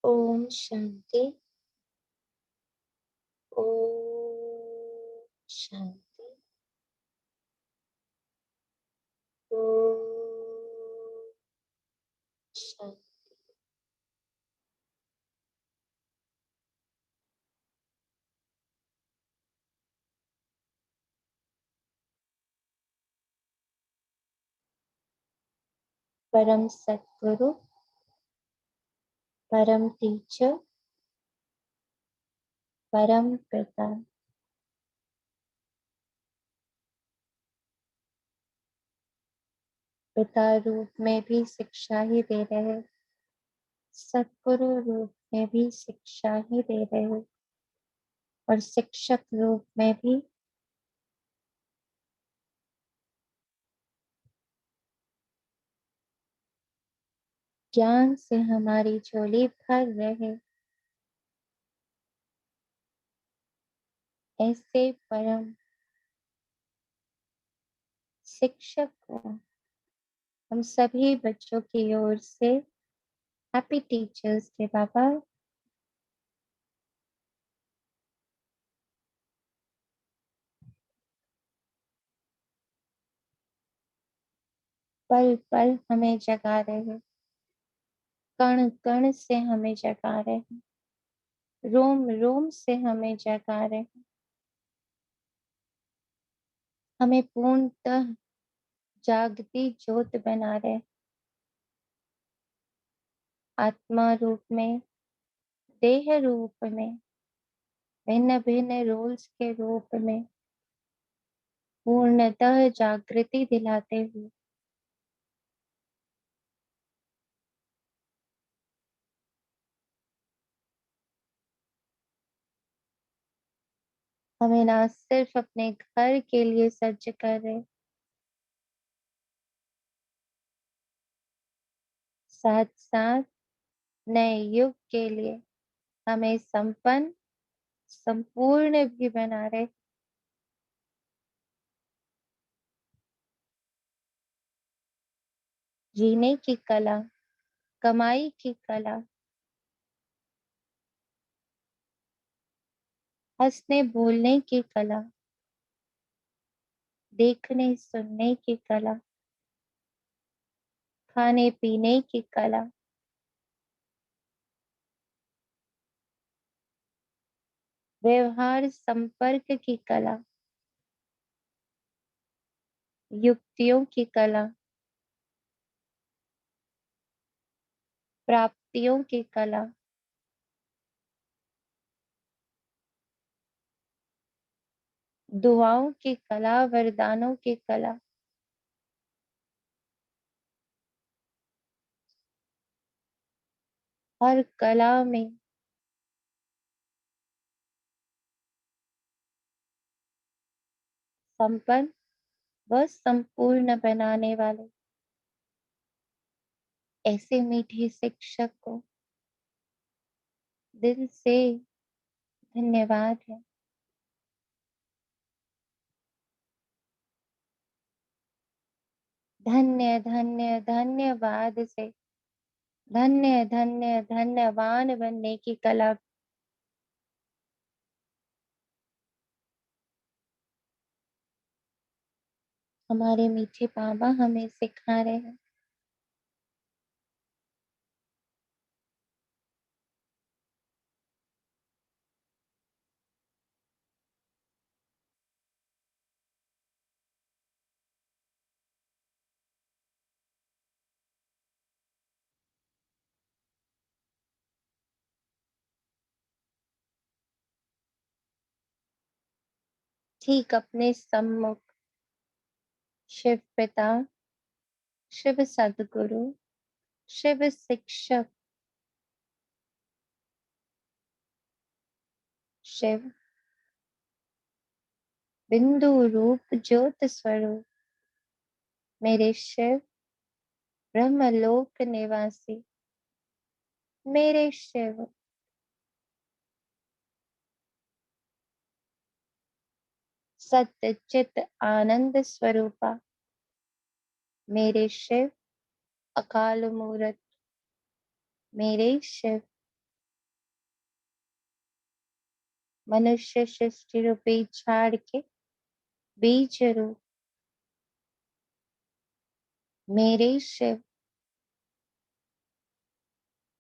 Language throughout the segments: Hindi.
ओम शांति। ओम शांति। ओम शांति। परम सतगुरु, परम टीचर, परम पिता, पिता रूप में भी शिक्षा ही दे रहे, सतगुरु रूप में भी शिक्षा ही दे रहे और शिक्षक रूप में भी ज्ञान से हमारी झोली भर रहे। ऐसे परम शिक्षक को हम सभी बच्चों की ओर से हैप्पी टीचर्स डे बाबा। पल पल हमें जगा रहे, कण कण से हमें जगा रहे, रोम रोम से हमें जगा रहे, हमें पूर्णतः जागती ज्योत बना रहे। आत्मा रूप में, देह रूप में, भिन्न भिन्न रोल्स के रूप में पूर्णतः जागृति दिलाते हुए हमें ना सिर्फ अपने घर के लिए सज्ज कर रहे, साथ साथ नए युग के लिए हमें संपन्न संपूर्ण भी बना रहे। जीने की कला, कमाई की कला, हंसने बोलने की कला, देखने सुनने की कला, खाने पीने की कला, व्यवहार संपर्क की कला, युक्तियों की कला, प्राप्तियों की कला, दुआओं की कला, वरदानों की कला, हर कला में संपन्न व संपूर्ण बनाने वाले ऐसे मीठे शिक्षक को दिल से धन्यवाद है। धन्य धन्य धन्यवाद से धन्य धन्य धन्यवान बनने की कला हमारे मीठे बाबा हमें सिखा रहे हैं। ठीक अपने सम्मुख शिव पिता, शिव सदगुरु, शिव शिक्षक, शिव बिंदु रूप ज्योत स्वरूप, मेरे शिव ब्रह्मलोक निवासी, मेरे शिव सत्य चित आनंद स्वरूपा, मेरे शिव अकाल मूरत, मेरे शिव मनुष्य सृष्टि रूपी झाड़ के बीज रूप मेरे शिव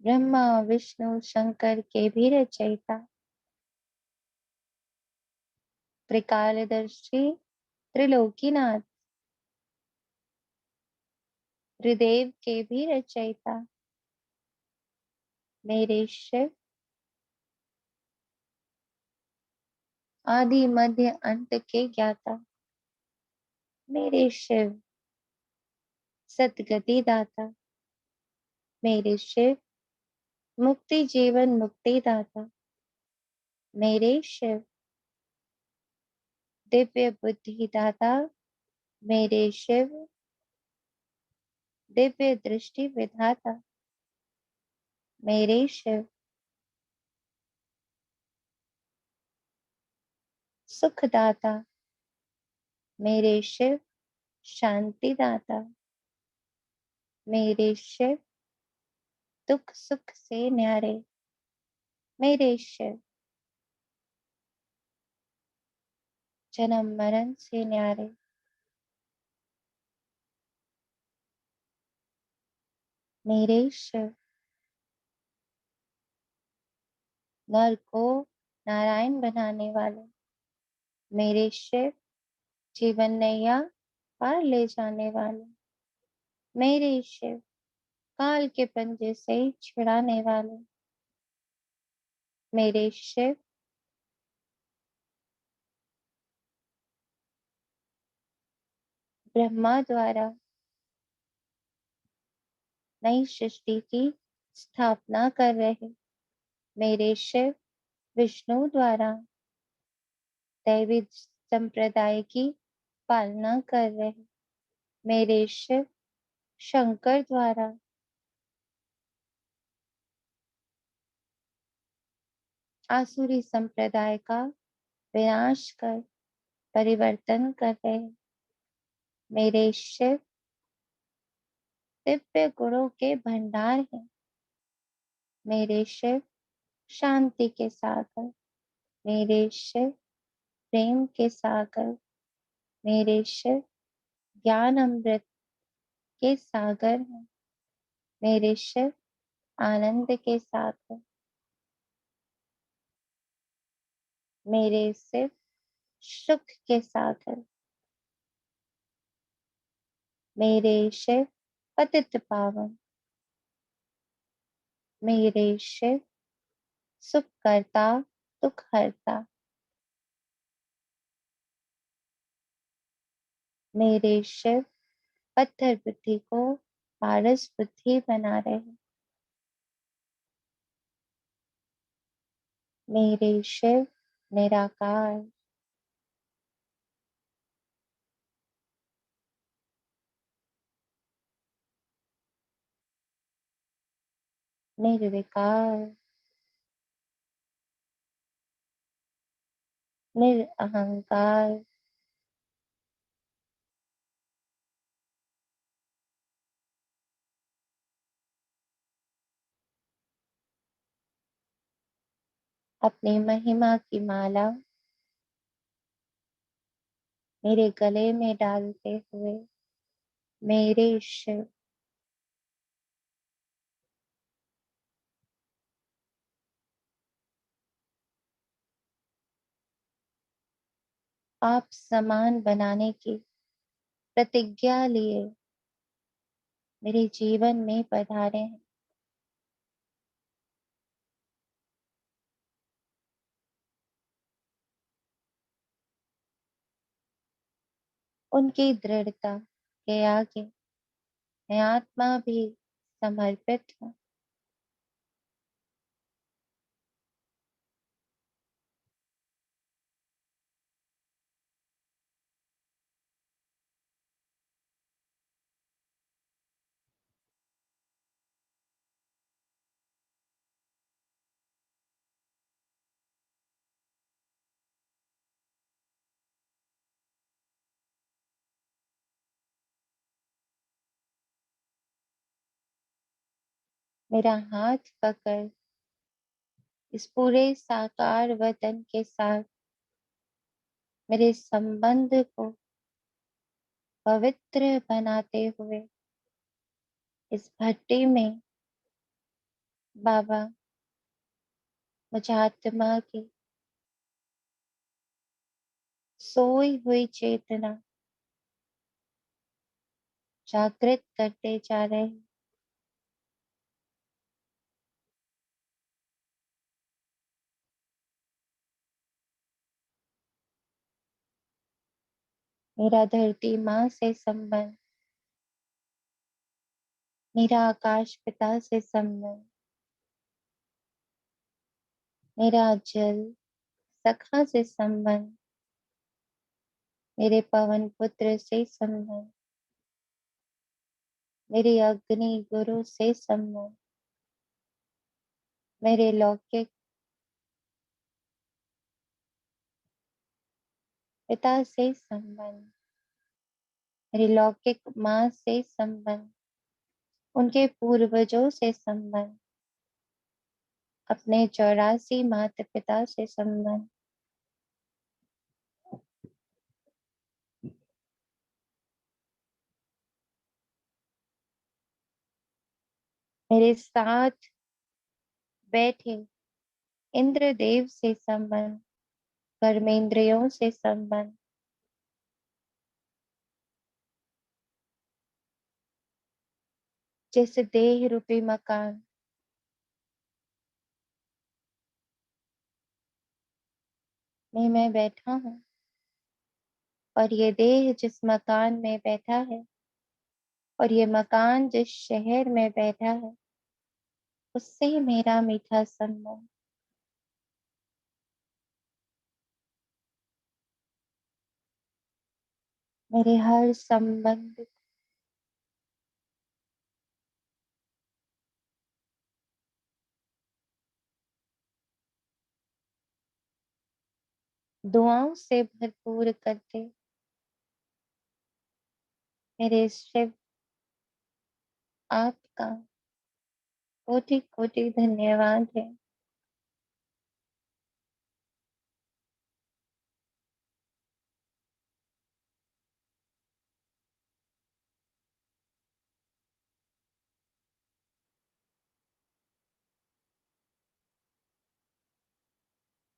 ब्रह्मा विष्णु शंकर के भी रचयिता त्रिकालदर्शी त्रिलोकीनाथ त्रिदेव के भी रचयिता मेरे शिव आदि मध्य अंत के ज्ञाता मेरे शिव सतगति दाता मेरे शिव मुक्ति जीवन मुक्ति दाता मेरे शिव दिव्य बुद्धि दाता मेरे शिव दिव्य दृष्टि विधाता मेरे शिव सुखदाता मेरे शिव शांति दाता मेरे शिव दुख सुख से न्यारे मेरे शिव जन्म मरण से न्यारे मेरे शिव नर को नारायण बनाने वाले मेरे शिव जीवन नैया पार ले जाने वाले मेरे शिव काल के पंजे से छुड़ाने वाले मेरे शिव ब्रह्मा द्वारा नई सृष्टि की स्थापना कर रहे मेरे शिव विष्णु द्वारा दैवी संप्रदाय की पालना कर रहे मेरे शिव शंकर द्वारा आसुरी संप्रदाय का विनाश कर परिवर्तन कर रहे मेरे शिव दिव्य गुणों के भंडार हैं मेरे शिव शांति के सागर मेरे शिव प्रेम के सागर मेरे शिव ज्ञान अमृत के सागर हैं मेरे शिव आनंद के सागर मेरे शिव सुख के सागर मेरे शिव पतित पावन मेरे शिव सुख करता दुख हरता मेरे शिव पत्थर बुद्धि को पारस बुद्धि बना रहे मेरे शिव निराकार निर्विकार निरअहंकार अपनी महिमा की माला मेरे गले में डालते हुए मेरे शिव आप समान बनाने की प्रतिज्ञा लिए मेरे जीवन में पधारे हैं उनकी दृढ़ता के आगे मैं आत्मा भी समर्पित हूँ मेरा हाथ पकड़ इस पूरे साकार वतन के साथ मेरे संबंध को पवित्र बनाते हुए इस भट्टी में बाबा मुझे आत्मा की सोई हुई चेतना जागृत करते जा रहे हैं। मेरा धरती माँ से संबंध, मेरा आकाश पिता से संबंध, मेरा जल सखा से संबंध, मेरे पवन पुत्र से संबंध, मेरे अग्नि गुरु से संबंध, मेरे लौकिक पिता से संबंध, मेरी लौकिक माँ से संबंध, उनके पूर्वजों से संबंध, अपने 84 माता पिता से संबंध, मेरे साथ बैठे इंद्रदेव से संबंध, कर्मेंद्रियों से संबंध, जिस देह रूपी मकान में मैं बैठा हूँ और ये देह जिस मकान में बैठा है और ये मकान जिस शहर में बैठा है, उससे मेरा मीठा संबंध, मेरे हर संबंध दुआओं से भरपूर करते मेरे शिव आपका कोटि कोटि धन्यवाद है।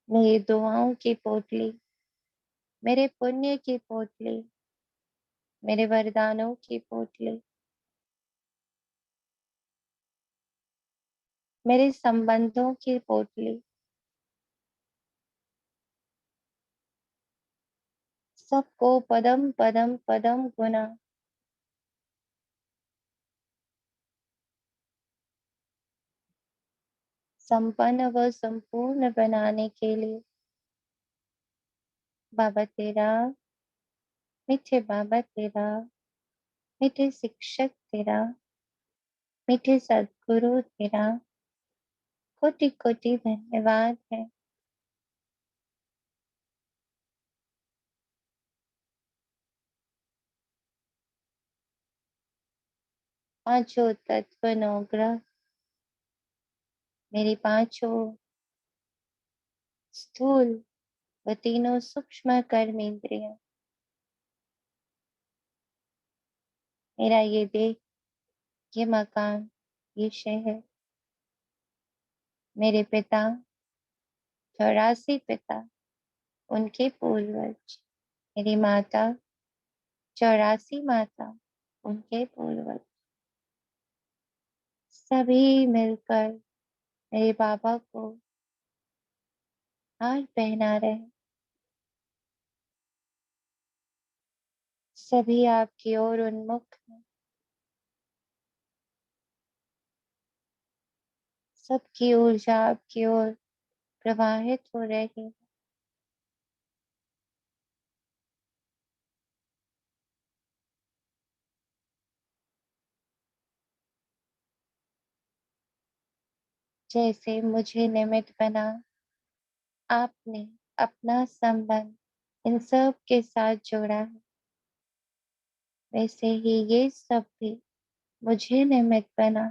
मेरी दुआओं की पोटली, मेरे पुण्य की पोटली, मेरे वरदानों की पोटली, मेरे संबंधों की पोटली सबको पदम पदम पदम गुना संपन्न व संपूर्ण बनाने के लिए बाबा तेरा, मीठे बाबा तेरा, मीठे शिक्षक तेरा, मीठे सदगुरु तेरा कोटि कोटि धन्यवाद है। पांचों तत्व नौ ग्रह, मेरी पांचों स्थूल व तीनों सूक्ष्म कर्म इंद्रियां, मेरा ये देह, ये मकान, ये शहर, मेरे पिता, 84 पिता, उनके पूर्वज, मेरी माता, 84 माता, उनके पूर्वज, सभी मिलकर मेरे बाबा को हार पहना रहे। सभी आपकी ओर उन्मुख हैं, सबकी ऊर्जा आपकी ओर प्रवाहित हो रही है। जैसे मुझे निमित्त बना आपने अपना संबंध इन सब के साथ जोड़ा है, वैसे ही ये सब भी मुझे निमित्त बना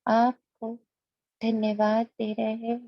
आपको धन्यवाद दे रहे हैं।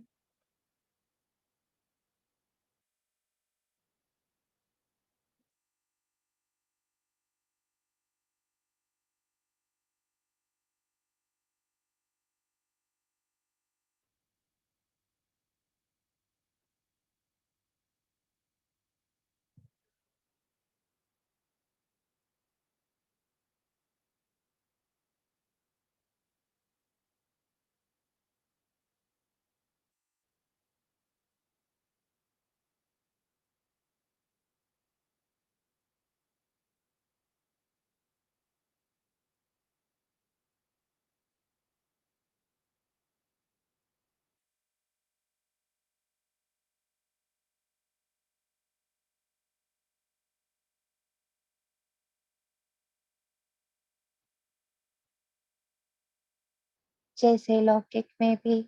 जैसे लौकिक में भी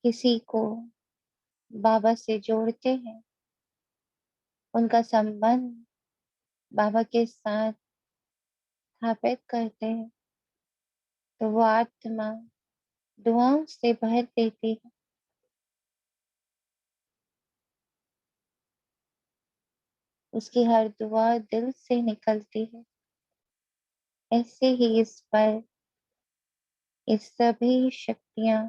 किसी को बाबा से जोड़ते हैं, उनका संबंध बाबा के साथ स्थापित करते हैं, तो वो आत्मा दुआओं से भर देती है। उसकी हर दुआ दिल से निकलती है। ऐसे ही इस पर ये सभी शक्तियां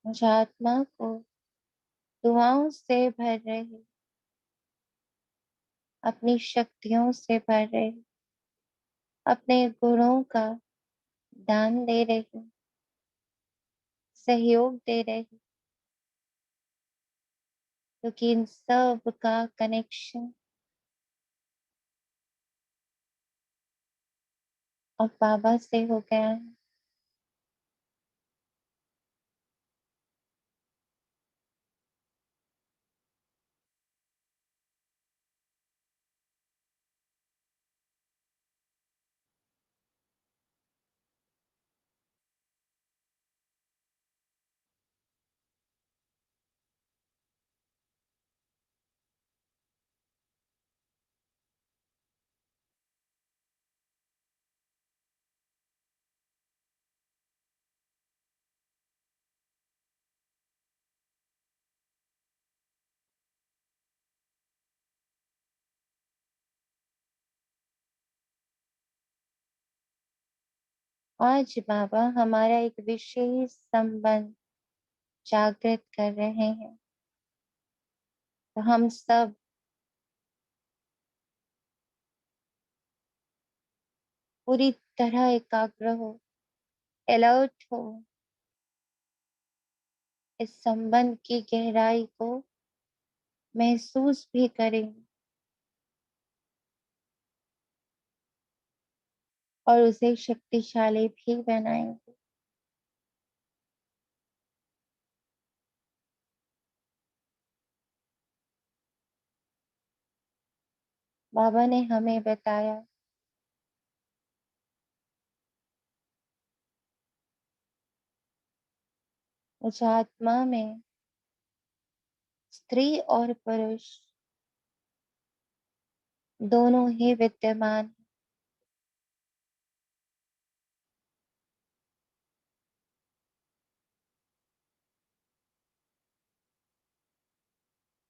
मुझ आत्मा को दुआओं से भर रही, अपनी शक्तियों से भर रही, अपने गुणों का दान दे रही, सहयोग दे रही, क्योंकि इन सब का कनेक्शन अब बाबा से हो गया है। आज बाबा हमारा एक विशेष संबंध जागृत कर रहे हैं, तो हम सब पूरी तरह एकाग्र हो, अलर्ट हो, इस संबंध की गहराई को महसूस भी करेंगे और उसे शक्तिशाली भी बनाएंगे। बाबा ने हमें बताया उस आत्मा में स्त्री और पुरुष दोनों ही विद्यमान हैं।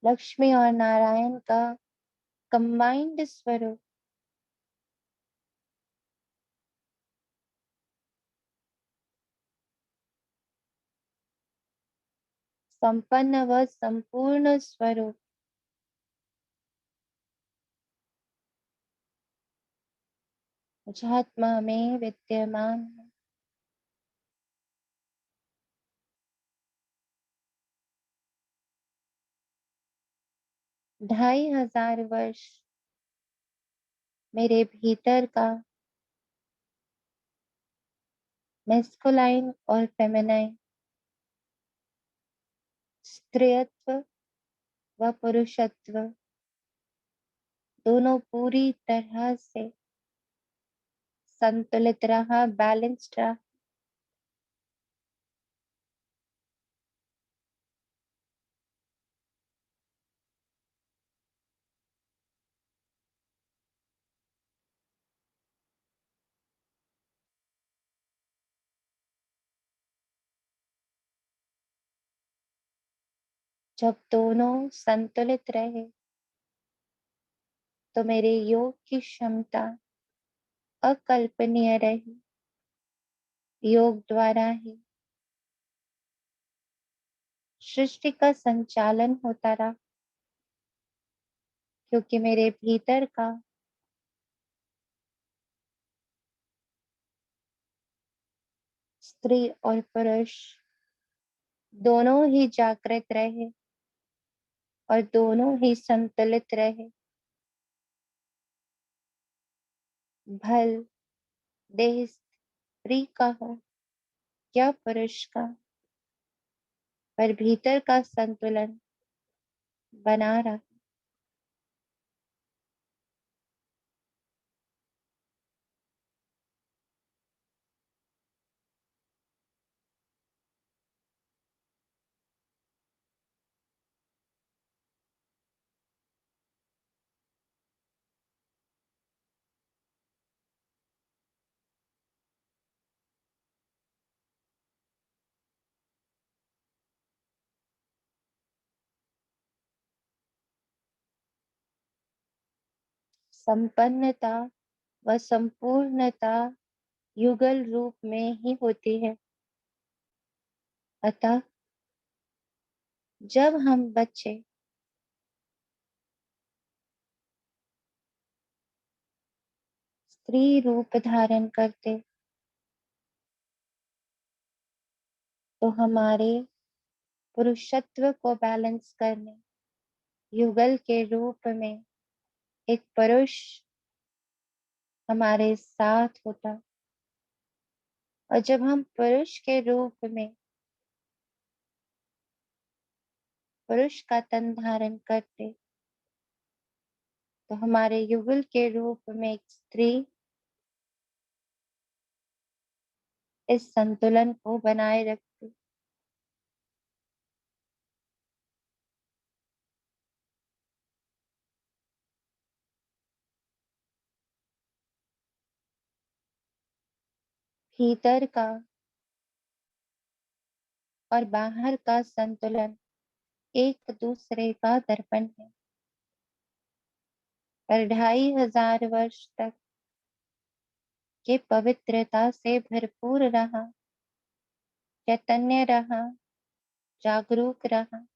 लक्ष्मी और नारायण का कंबाइंड स्वरूप संपन्न व संपूर्ण स्वरूप उस आत्मा में विद्यमान है। 2500 वर्ष मेरे भीतर का मेस्कुलाइन और फेमिनाइन, स्त्रीत्व व पुरुषत्व दोनों पूरी तरह से संतुलित रहा, बैलेंस्ड रहा। जब दोनों संतुलित रहे तो मेरे योग की क्षमता अकल्पनीय रही। योग द्वारा ही सृष्टि का संचालन होता रहा, क्योंकि मेरे भीतर का स्त्री और पुरुष दोनों ही जागृत रहे और दोनों ही संतुलित रहे। भल देह स्त्री का हो या पुरुष का, पर भीतर का संतुलन बना रहा। संपन्नता व संपूर्णता युगल रूप में ही होती है। अतः जब हम बच्चे स्त्री रूप धारण करते तो हमारे पुरुषत्व को बैलेंस करने युगल के रूप में एक पुरुष हमारे साथ होता, और जब हम पुरुष के रूप में पुरुष का तन धारण करते तो हमारे युगल के रूप में एक स्त्री इस संतुलन को बनाए रखती। भीतर का और बाहर का संतुलन एक दूसरे का दर्पण है, और 2500 वर्ष तक ये पवित्रता से भरपूर रहा, चैतन्य रहा, जागरूक रहा।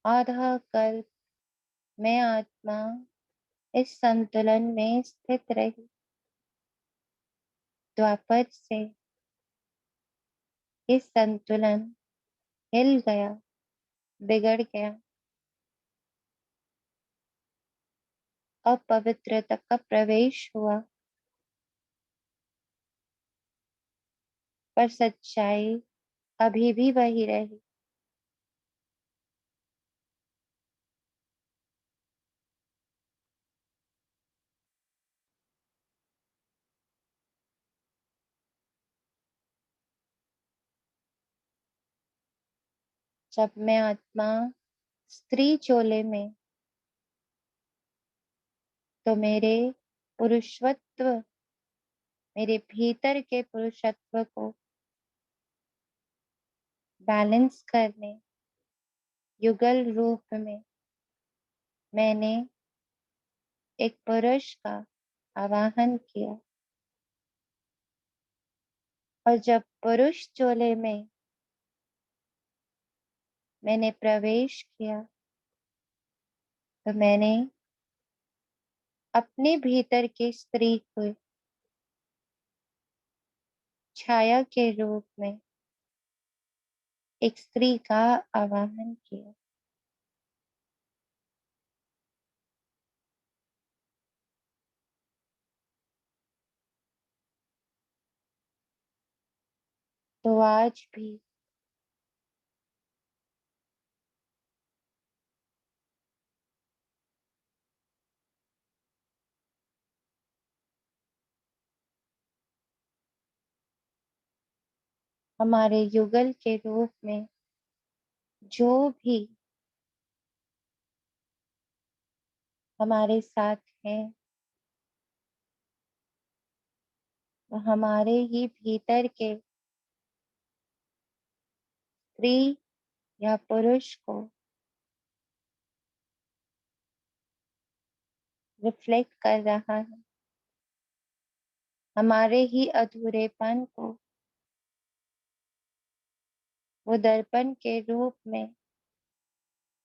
आधा कल्प में आत्मा इस संतुलन में स्थित रही। द्वापर से ये संतुलन हिल गया, बिगड़ गया। अपवित्रता का प्रवेश हुआ, पर सच्चाई अभी भी वही रही। जब मैं आत्मा स्त्री चोले में, तो मेरे पुरुषत्व, मेरे भीतर के पुरुषत्व को बैलेंस करने युगल रूप में मैंने एक पुरुष का आवाहन किया, और जब पुरुष चोले में मैंने प्रवेश किया तो मैंने अपने भीतर की स्त्री को छाया के रूप में एक स्त्री का आवाहन किया। तो आज भी हमारे युगल के रूप में जो भी हमारे साथ हैं, वो हमारे ही भीतर के स्त्री या पुरुष को रिफ्लेक्ट कर रहा है। हमारे ही अधूरेपन को वो दर्पण के रूप में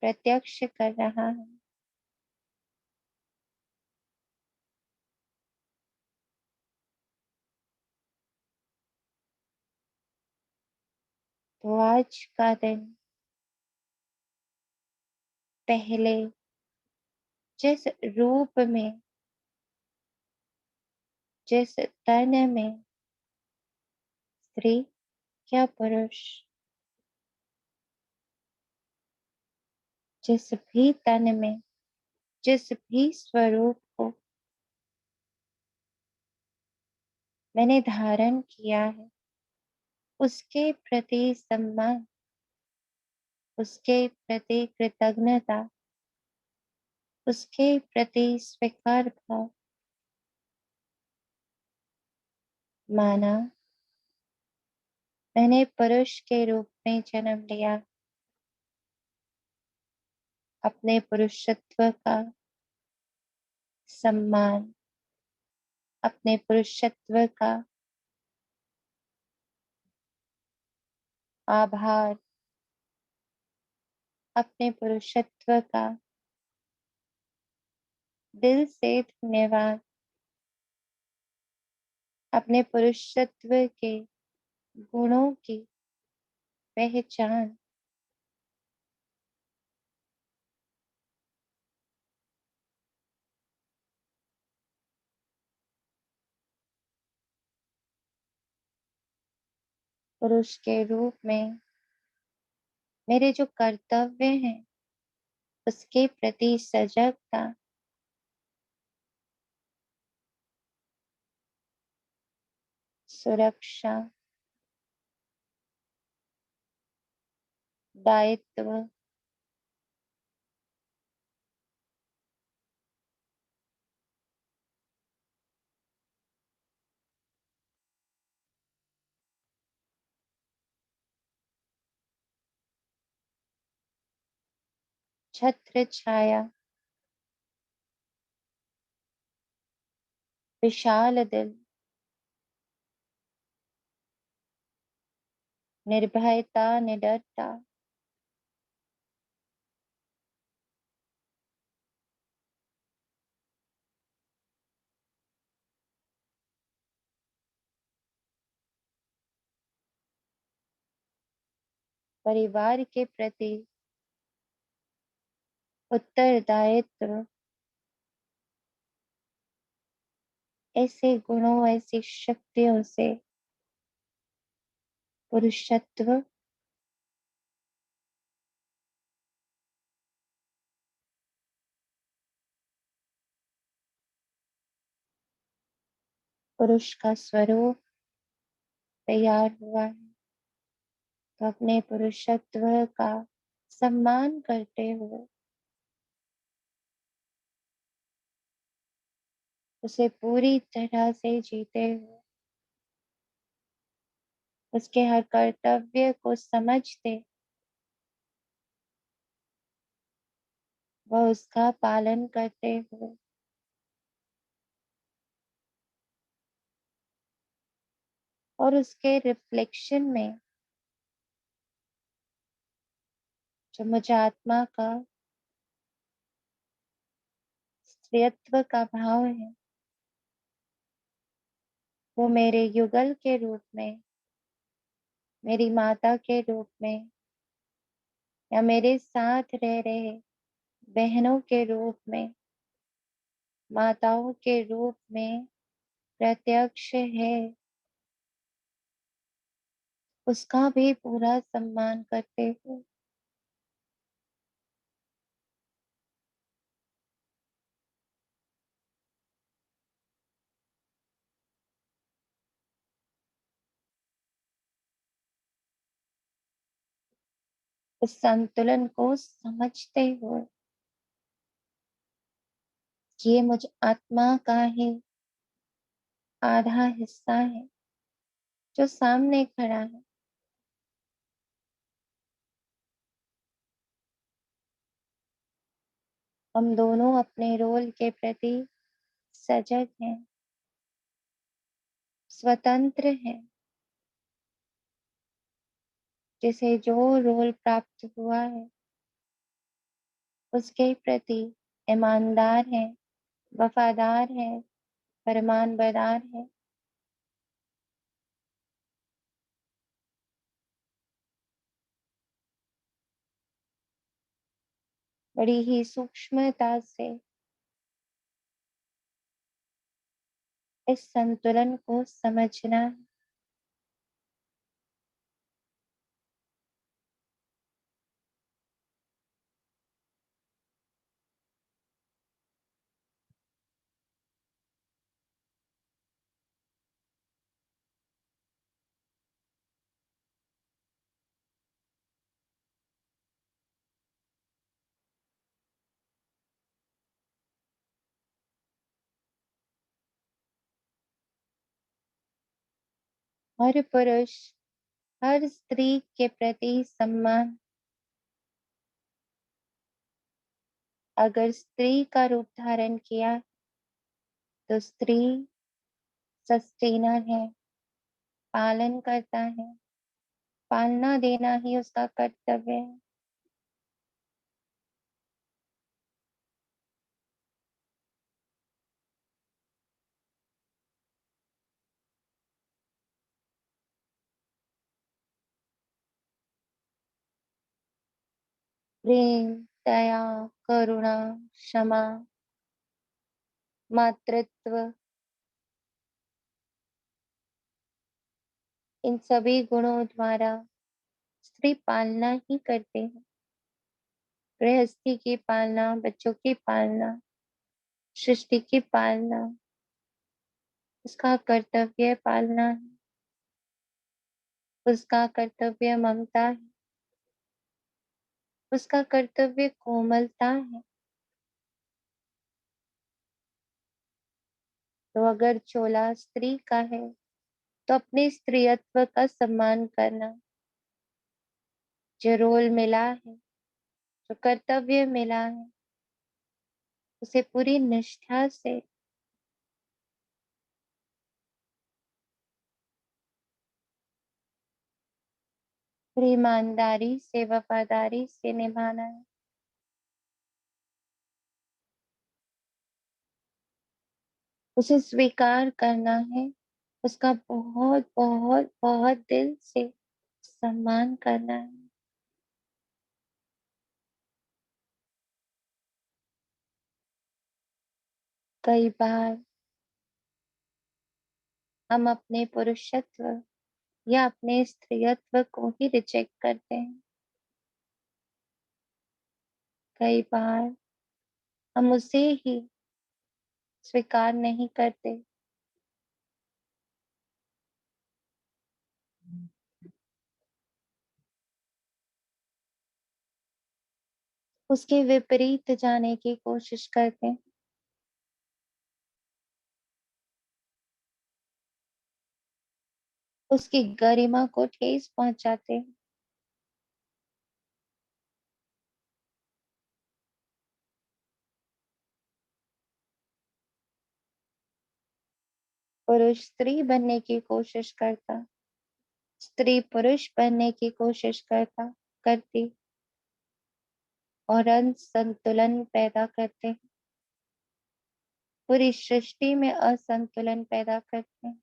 प्रत्यक्ष कर रहा है। तो आज का दिन पहले जिस रूप में, जिस तन में स्त्री या पुरुष, जिस भी तन में, जिस भी स्वरूप को मैंने धारण किया है, उसके प्रति सम्मान, उसके प्रति कृतज्ञता, उसके प्रति स्वीकार भाव, माना मैंने पुरुष के रूप में जन्म लिया। अपने पुरुषत्व का सम्मान, अपने पुरुषत्व का आभार, अपने पुरुषत्व का दिल से धन्यवाद। अपने पुरुषत्व के गुणों की पहचान। पुरुष के रूप में मेरे जो कर्तव्य हैं उसके प्रति सजगता, सुरक्षा, दायित्व, छत्र छाया, विशाल दिल, निर्भयता, निडरता, परिवार के प्रति उत्तरदायित्व, ऐसे गुणों, ऐसी शक्तियों से पुरुषत्व, पुरुष का स्वरूप तैयार हुआ है। तो अपने पुरुषत्व का सम्मान करते हुए उसे पूरी तरह से जीते हुए, उसके हर कर्तव्य को समझते व उसका पालन करते हुए और उसके रिफ्लेक्शन में जो मुझे आत्मा का स्त्रीत्व का भाव है वो मेरे युगल के रूप में, मेरी माता के रूप में या मेरे साथ रह रहे बहनों के रूप में, माताओं के रूप में प्रत्यक्ष है, उसका भी पूरा सम्मान करते हुए उस संतुलन को समझते हुए कि ये मुझ आत्मा का ही आधा हिस्सा है जो सामने खड़ा है। हम दोनों अपने रोल के प्रति सजग हैं, स्वतंत्र हैं। जिसे जो रोल प्राप्त हुआ है उसके प्रति ईमानदार है, वफादार है, फरमानबरदार है। बड़ी ही सूक्ष्मता से इस संतुलन को समझना है। हर पुरुष, हर स्त्री के प्रति सम्मान। अगर स्त्री का रूप धारण किया तो स्त्री सस्टेनर है, पालन करता है। पालना देना ही उसका कर्तव्य है। प्रेम, दया, करुणा, क्षमा, मातृत्व, इन सभी गुणों द्वारा स्त्री पालना ही करते हैं। गृहस्थी की पालना, बच्चों की पालना, सृष्टि की पालना, उसका कर्तव्य पालना है। उसका कर्तव्य ममता है। उसका कर्तव्य कोमलता है। तो अगर चोला स्त्री का है तो अपने स्त्रीत्व का सम्मान करना, जो रोल मिला है, जो कर्तव्य मिला है, उसे पूरी निष्ठा से, पूरी ईमानदारी से, वफादारी से निभाना है। उसे स्वीकार करना है। उसका बहुत बहुत बहुत दिल से सम्मान करना है। कई बार हम अपने पुरुषत्व या अपने स्त्रीत्व को ही रिजेक्ट करते हैं। कई बार हम उसे ही स्वीकार नहीं करते। उसके विपरीत जाने की कोशिश करते हैं। उसकी गरिमा को ठेस पहुंचाते हैं। पुरुष स्त्री बनने की कोशिश करता, स्त्री पुरुष बनने की कोशिश करती और असंतुलन पैदा करते हैं। पूरी सृष्टि में असंतुलन पैदा करते हैं।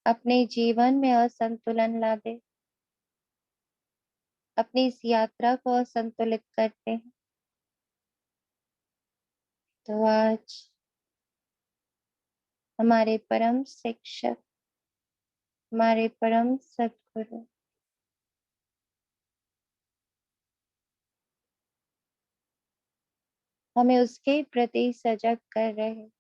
अपने जीवन में असंतुलन ला दे, अपनी इस यात्रा को असंतुलित करते हैं। तो आज हमारे परम शिक्षक, हमारे परम सद्गुरु हमें उसके प्रति सजग कर रहे हैं।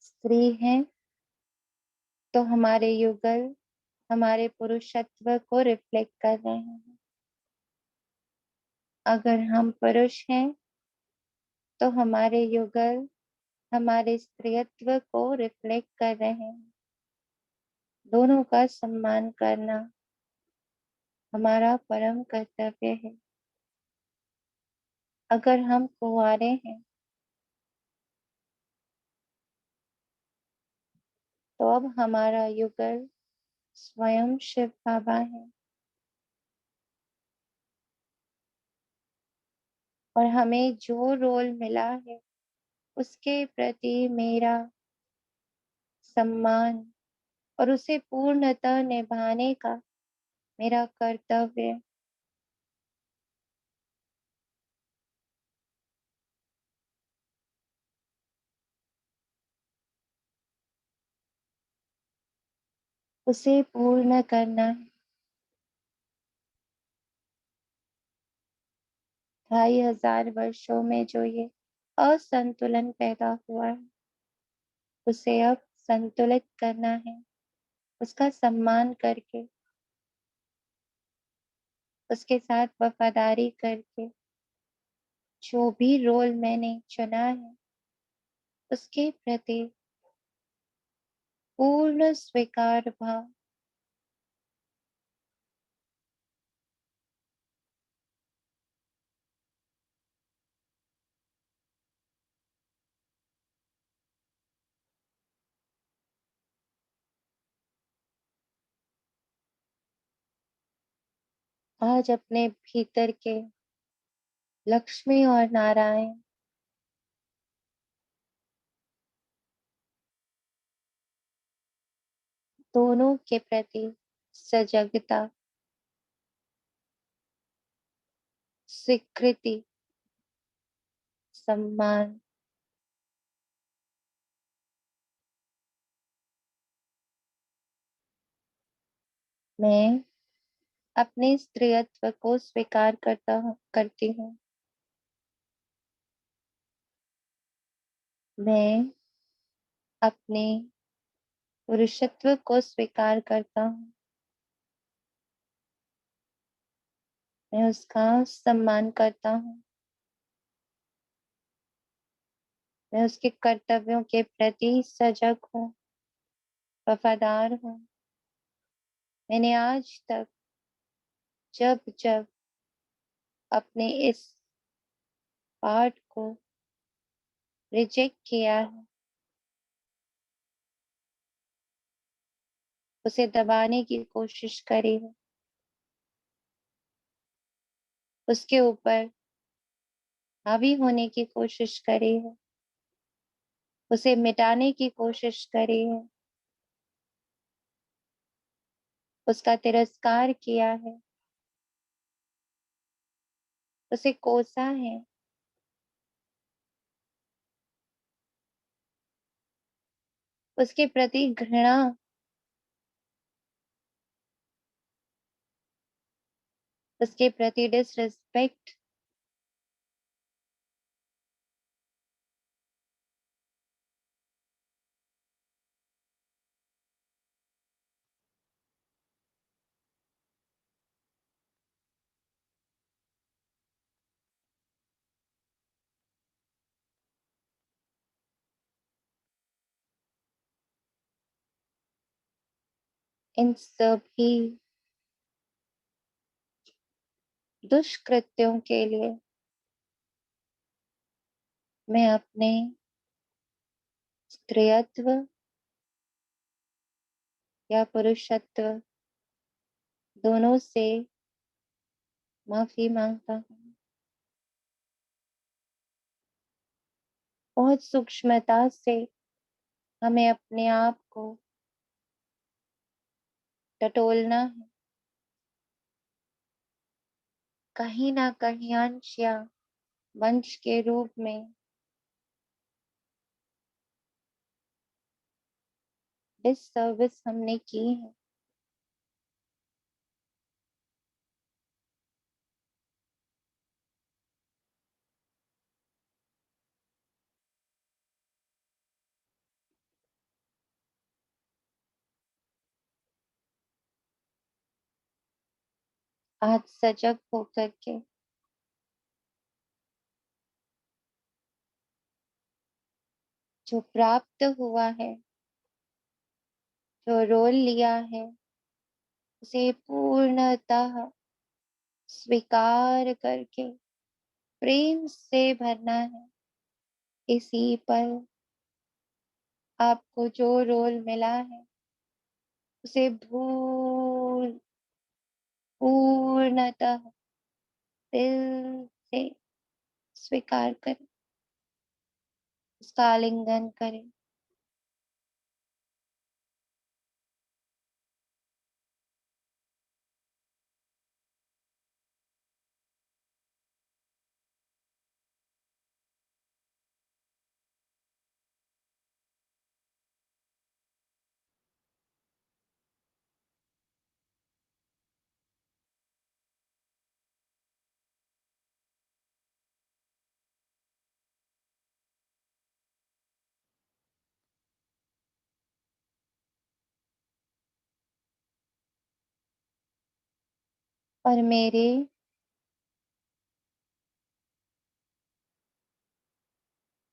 स्त्री हैं तो हमारे युगल हमारे पुरुषत्व को रिफ्लेक्ट कर रहे हैं। अगर हम पुरुष हैं तो हमारे युगल हमारे स्त्रीत्व को रिफ्लेक्ट कर रहे हैं। दोनों का सम्मान करना हमारा परम कर्तव्य है। अगर हम कुंवारे हैं तो अब हमारा युगल स्वयं शिव बाबा है और हमें जो रोल मिला है उसके प्रति मेरा सम्मान और उसे पूर्णतः निभाने का मेरा कर्तव्य। उसे पूर्ण करना है। 2500 में जो ये असंतुलन पैदा हुआ है उसे अब संतुलित करना है। उसका सम्मान करके, उसके साथ वफादारी करके जो भी रोल मैंने चुना है उसके प्रति पूर्ण स्वीकार भाव। आज अपने भीतर के लक्ष्मी और नारायण दोनों के प्रति सजगता, स्वीकृति, सम्मान, मैं अपने स्त्रीत्व को स्वीकार करती हूँ। मैं अपने पुरुषत्व को स्वीकार करता हूँ। मैं उसका सम्मान करता हूँ। मैं उसके कर्तव्यों के प्रति सजग हूँ, वफादार हूँ। मैंने आज तक जब जब अपने इस पार्ट को रिजेक्ट किया है, उसे दबाने की कोशिश करी है, उसके ऊपर हावी होने की कोशिश करी है, उसे मिटाने की कोशिश करी है, उसका तिरस्कार किया है, उसे कोसा है, उसके प्रति घृणा, उसके प्रति डिसरिस्पेक्ट, इन सभी दुष्कृत्यों के लिए मैं अपने स्त्रीत्व या पुरुषत्व दोनों से माफी मांगता हूँ। बहुत सूक्ष्मता से हमें अपने आप को टटोलना है। कहीं ना कहीं अंश या वंश के रूप में डिससर्विस हमने की है। आज सजग होकर के जो प्राप्त हुआ है, जो रोल लिया है, उसे पूर्णतः स्वीकार करके प्रेम से भरना है। इसी पर आपको जो रोल मिला है उसे पूर्णतः दिल से स्वीकार करें, उसका आलिंगन करें। और मेरे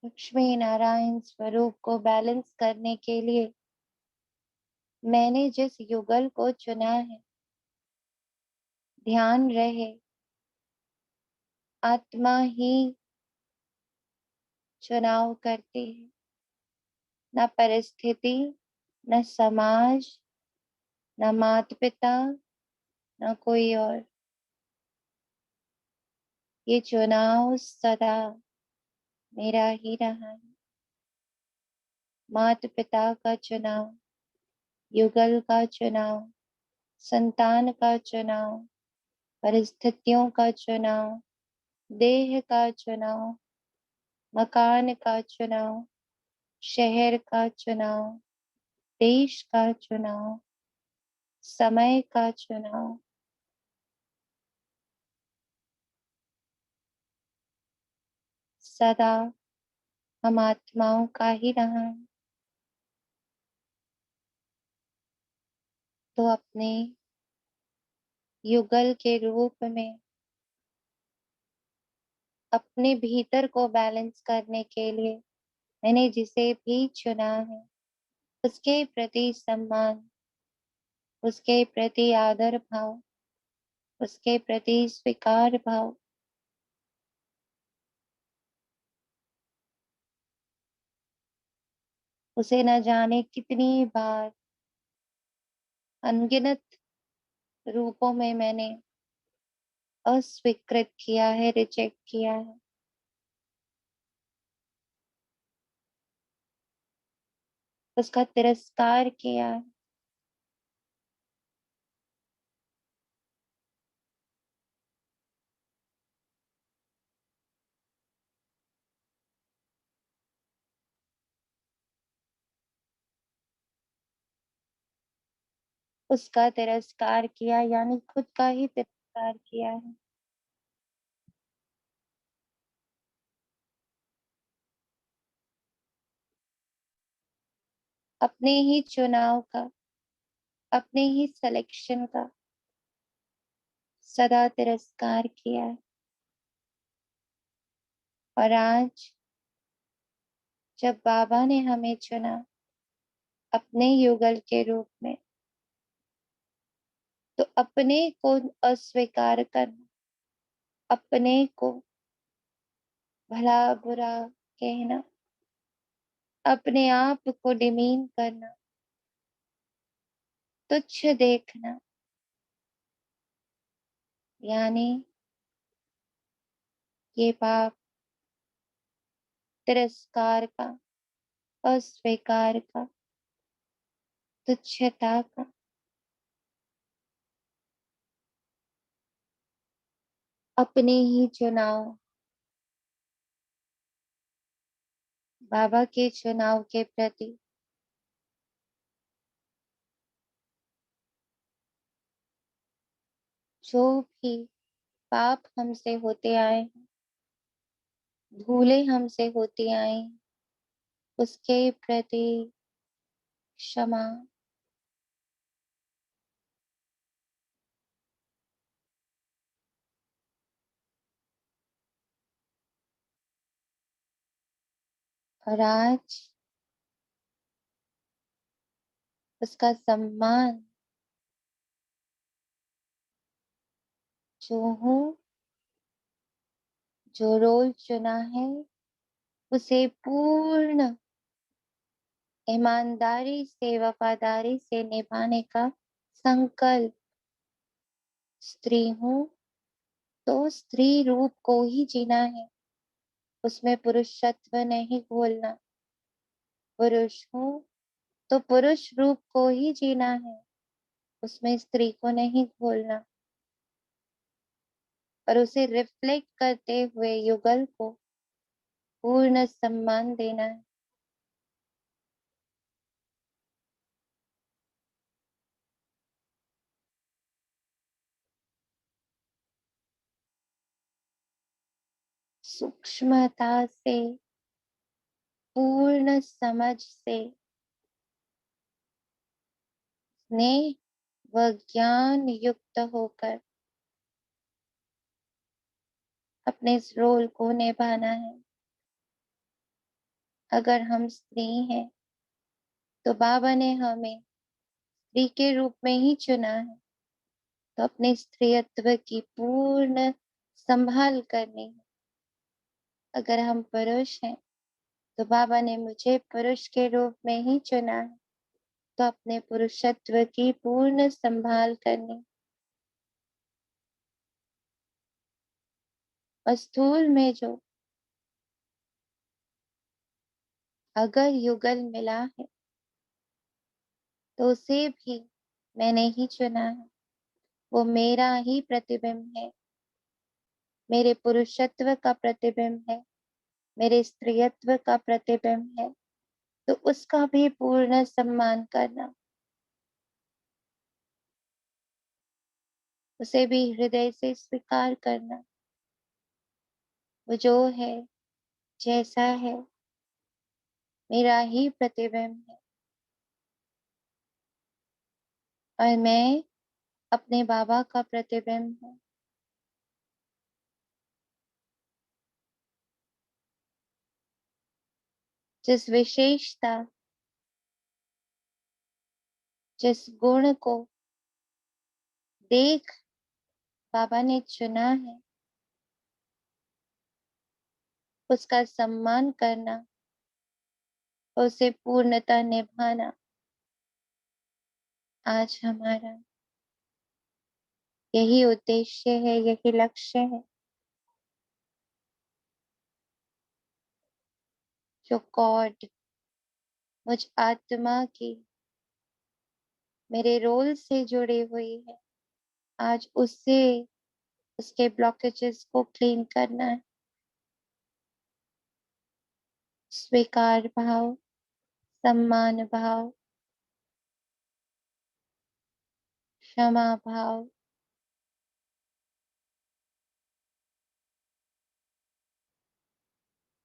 लक्ष्मी नारायण स्वरूप को बैलेंस करने के लिए मैंने जिस युगल को चुना है, ध्यान रहे आत्मा ही चुनाव करती है, न परिस्थिति, न समाज, न माता पिता, न कोई और। ये चुनाव सदा मेरा ही रहा है। माता पिता का चुनाव, युगल का चुनाव, संतान का चुनाव, परिस्थितियों का चुनाव, देह का चुनाव, मकान का चुनाव, शहर का चुनाव, देश का चुनाव, समय का चुनाव, सदा हम आत्माओं का ही रहा है। तो अपने युगल के रूप में अपने भीतर को बैलेंस करने के लिए मैंने जिसे भी चुना है, उसके प्रति सम्मान, उसके प्रति आदर भाव, उसके प्रति स्वीकार भाव, उसे न जाने कितनी बार अनगिनत रूपों में मैंने अस्वीकृत किया है, रिजेक्ट किया है। उसका तिरस्कार किया है। उसका तिरस्कार किया यानी खुद का ही तिरस्कार किया है। अपने ही चुनाव का, अपने ही सिलेक्शन का सदा तिरस्कार किया है। और आज जब बाबा ने हमें चुना अपने युगल के रूप में, तो अपने को अस्वीकार करना, अपने को भला बुरा कहना, अपने आप को डिमीन करना, तुच्छ देखना, यानी ये पाप तिरस्कार का, अस्वीकार का, तुच्छता का। अपने ही चुनाव, बाबा के चुनाव के प्रति जो भी पाप हमसे होते आए, भूले हमसे होती आई, उसके प्रति क्षमा। और आज उसका सम्मान जो हूँ, जो रोल चुना है, उसे पूर्ण ईमानदारी से, वफादारी से निभाने का संकल्प। स्त्री हूँ तो स्त्री रूप को ही जीना है, उसमें पुरुषत्व नहीं घोलना। पुरुष हूँ तो पुरुष रूप को ही जीना है, उसमें स्त्री को नहीं घोलना। और उसे रिफ्लेक्ट करते हुए युगल को पूर्ण सम्मान देना है। सूक्ष्मता से, पूर्ण समझ से, स्नेह व ज्ञान युक्त होकर अपने इस रोल को निभाना है। अगर हम स्त्री हैं तो बाबा ने हमें स्त्री के रूप में ही चुना है, तो अपने स्त्रीत्व की पूर्ण संभाल करनी है। अगर हम पुरुष हैं तो बाबा ने मुझे पुरुष के रूप में ही चुना है, तो अपने पुरुषत्व की पूर्ण संभाल करनी। और स्थूल में जो अगर युगल मिला है तो उसे भी मैंने ही चुना है। वो मेरा ही प्रतिबिंब है, मेरे पुरुषत्व का प्रतिबिंब है, मेरे स्त्रीत्व का प्रतिबिंब है। तो उसका भी पूर्ण सम्मान करना, उसे भी हृदय से स्वीकार करना। वो जो है, जैसा है, मेरा ही प्रतिबिंब है। और मैं अपने बाबा का प्रतिबिंब हूँ। जिस विशेषता, जिस गुण को देख बाबा ने चुना है, उसका सम्मान करना, उसे पूर्णतः निभाना आज हमारा यही उद्देश्य है, यही लक्ष्य है। जो गॉड मुझ आत्मा की मेरे रोल से जुड़ी हुई है, आज उससे उसके ब्लॉकेजेस को क्लीन करना है। स्वीकार भाव, सम्मान भाव, क्षमा भाव,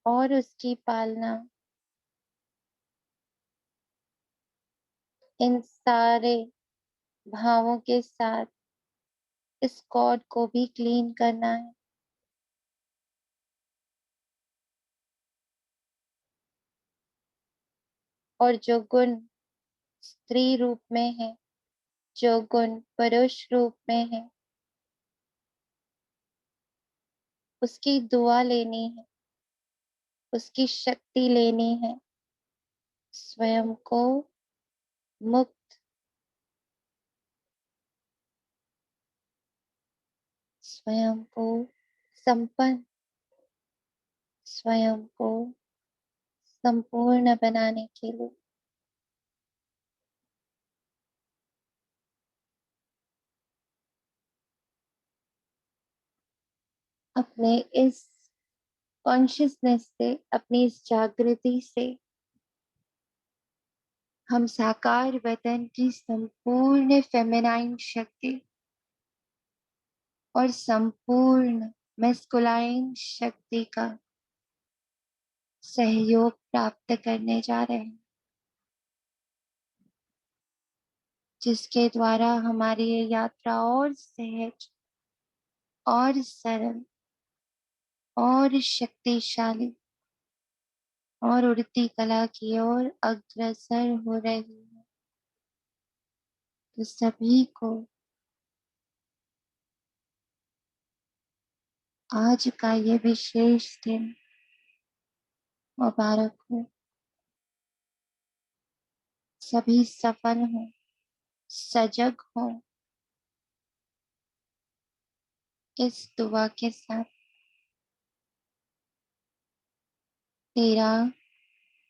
और उसकी पालना, इन सारे भावों के साथ इस कॉर्ड को भी क्लीन करना है। और जो गुण स्त्री रूप में है, जो गुण पुरुष रूप में है, उसकी दुआ लेनी है, उसकी शक्ति लेनी है। स्वयं को मुक्त, स्वयं को संपन्न, स्वयं को संपूर्ण बनाने के लिए अपने इस कॉन्शियसनेस से, अपनी इस जागृति से हम साकार वतन की संपूर्ण फेमिनाइन शक्ति और संपूर्ण मैस्कुलाइन शक्ति का सहयोग प्राप्त करने जा रहे हैं, जिसके द्वारा हमारी ये यात्रा और सहज और सरल और शक्तिशाली और उड़ती कला की ओर अग्रसर हो रही है। तो सभी को आज का ये विशेष दिन मुबारक हो। सभी सफल हों, सजग हों इस दुआ के साथ। तेरा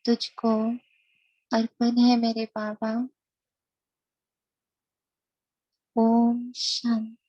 तुझको अर्पण है मेरे बाबा। ओम शांति।